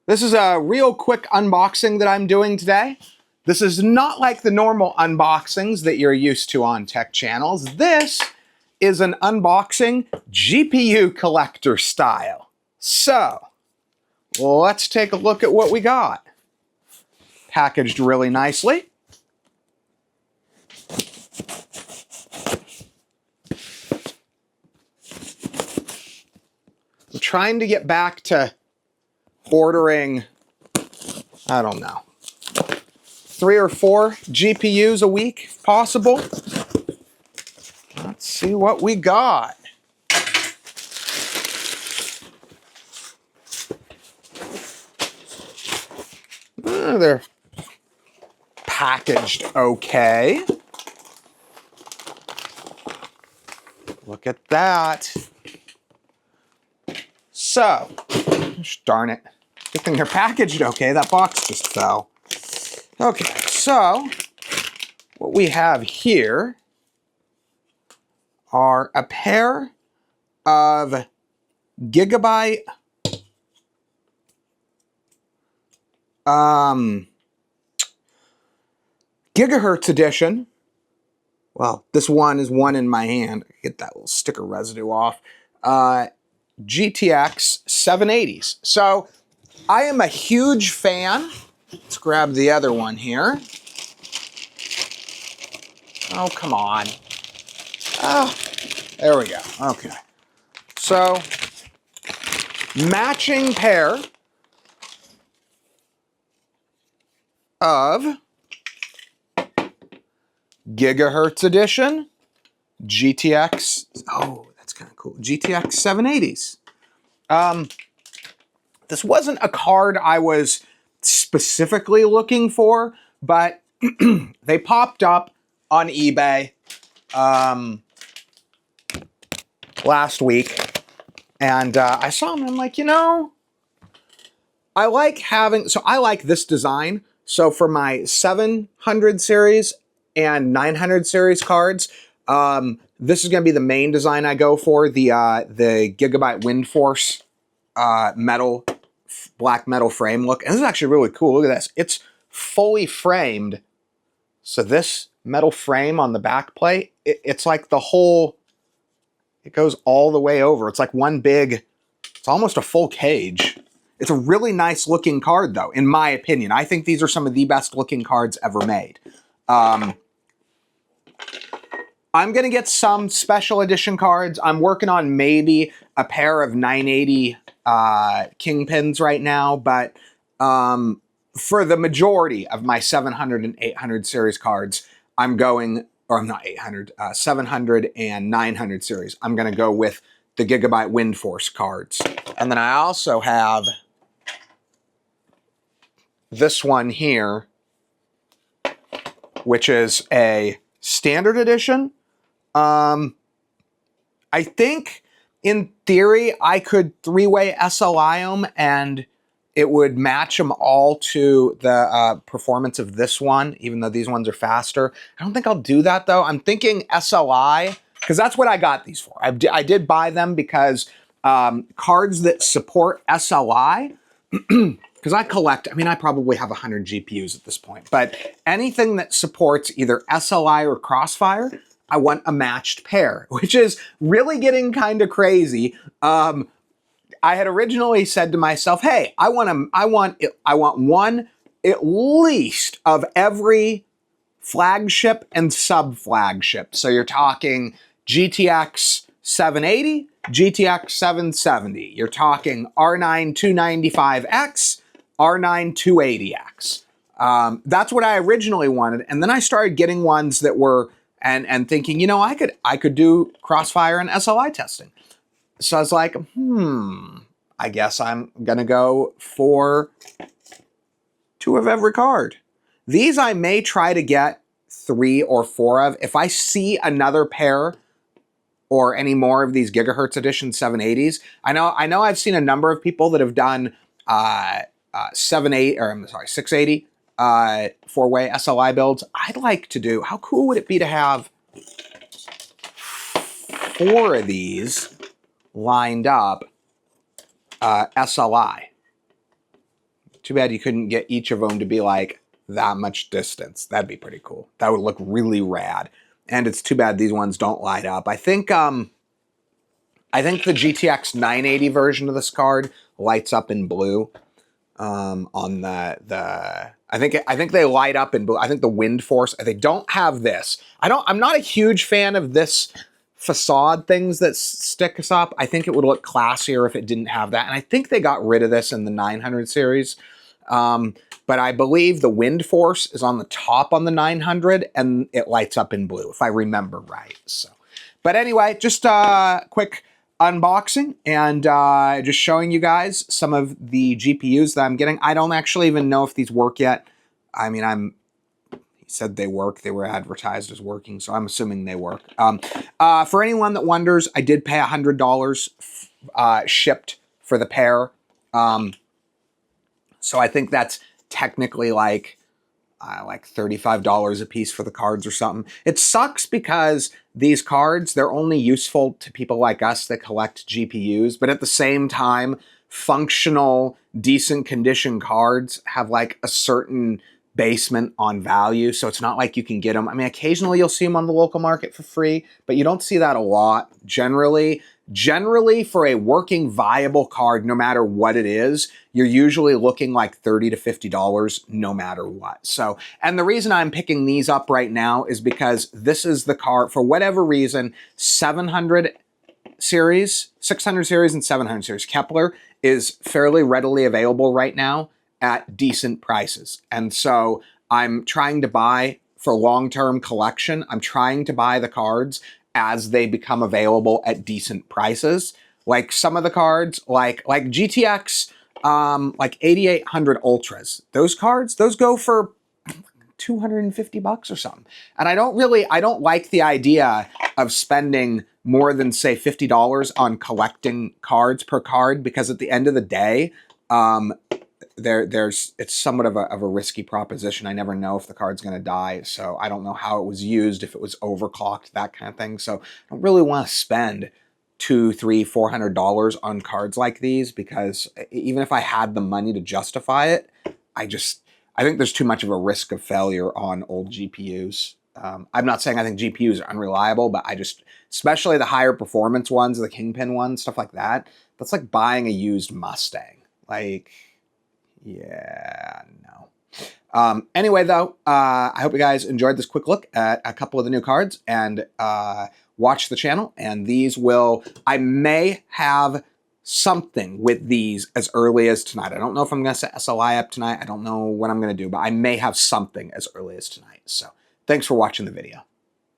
This is a real quick unboxing that I'm doing today. This is not like the normal unboxings that you're used to on tech channels. This is an unboxing GPU collector style. So, let's take a look at what we got. Packaged really nicely. I'm trying to get back to ordering, I don't know, 3 or 4 GPUs a week, if possible. Let's see what we got. They're packaged okay. Look at that. So, darn it. Good thing they're packaged okay. That box just fell. Okay, so what we have here are a pair of Gigabyte Gigahertz Edition. Well, this one is one in my hand. Get that little sticker residue off. GTX 780s. So I am a huge fan. Let's grab the other one here. Oh, come on. Oh, there we go. Okay. So, matching pair of Gigahertz Edition GTX. Oh, that's kind of cool. GTX 780s. This wasn't a card I was specifically looking for, but they popped up on eBay last week, and I saw them. I'm like, you know, I like this design. So for my 700 series and 900 series cards, this is going to be the main design I go for, the Gigabyte Wiindforce black metal frame look. And this is actually really cool. Look at this. It's fully framed. So this metal frame on the back plate, it's like the whole, it goes all the way over. It's like one big, it's almost a full cage. It's a really nice looking card though, in my opinion. I think these are some of the best looking cards ever made. I'm going to get some special edition cards. I'm working on maybe a pair of 980 Kingpins right now, but for the majority of my 700 and 800 series cards, I'm going, or I'm not 800, 700 and 900 series. I'm going to go with the Gigabyte Wiindforce cards. And then I also have this one here, which is a standard edition. I think in theory I could 3-way SLI them and it would match them all to the performance of this one, even though these ones are faster. I don't think I'll do that though. I'm thinking SLI, because that's what I got these for. I did buy them because cards that support SLI, because I collect, I mean, I probably have 100 GPUs at this point, but anything that supports either SLI or Crossfire, I want a matched pair, which is really getting kind of crazy. I had originally said to myself, hey, I want one at least of every flagship and sub-flagship. So you're talking GTX 780, GTX 770. You're talking R9 295X, R9 280X. That's what I originally wanted. And then I started getting ones that were, and thinking, you know, I could do Crossfire and SLI testing. So I was like, I guess I'm gonna go for 2 of every card. These I may try to get 3 or 4 of. If I see another pair or any more of these Gigahertz Edition 780s, I know I've seen a number of people that have done 680 4-way SLI builds. I'd like to do, how cool would it be to have 4 of these lined up SLI? Too bad you couldn't get each of them to be like that much distance. That'd be pretty cool. That would look really rad. And it's too bad these ones don't light up. I think the GTX 980 version of this card lights up in blue. On I think they light up in blue. I think the Wiindforce, they don't have this. I'm not a huge fan of this facade things that stick us up. I think it would look classier if it didn't have that. And I think they got rid of this in the 900 series. But I believe the Wiindforce is on the top on the 900 and it lights up in blue, if I remember right. So, but anyway, just a quick unboxing and just showing you guys some of the GPUs that I'm getting. I don't actually even know if these work yet. I mean, he said they work. They were advertised as working, so I'm assuming they work. For anyone that wonders, I did pay $100 shipped for the pair. So I think that's technically like $35 a piece for the cards or something. It sucks because these cards, they're only useful to people like us that collect GPUs, but at the same time, functional, decent condition cards have like a certain basement on value, so it's not like you can get them. I mean, occasionally you'll see them on the local market for free, but you don't see that a lot. Generally, for a working, viable card, no matter what it is, you're usually looking like $30 to $50 no matter what. So, and the reason I'm picking these up right now is because this is the card, for whatever reason, 600 series and 700 series Kepler is fairly readily available right now at decent prices. And so I'm trying to buy, for long-term collection, I'm trying to buy the cards as they become available at decent prices. Like some of the cards, like GTX, like 8800 Ultras, those cards, those go for $250 or something. And I don't like the idea of spending more than, say, $50 on collecting cards per card, because at the end of the day, it's somewhat of a risky proposition. I never know if the card's going to die, so I don't know how it was used, if it was overclocked, that kind of thing. So I don't really want to spend $200, $300, $400 on cards like these, because even if I had the money to justify it, I think there's too much of a risk of failure on old GPUs. I'm not saying I think GPUs are unreliable, but especially the higher performance ones, the Kingpin ones, stuff like that, that's like buying a used Mustang. Like, yeah, no. Anyway, though, I hope you guys enjoyed this quick look at a couple of the new cards, and watch the channel. And I may have something with these as early as tonight. I don't know if I'm going to set SLI up tonight. I don't know what I'm going to do, but I may have something as early as tonight. So thanks for watching the video.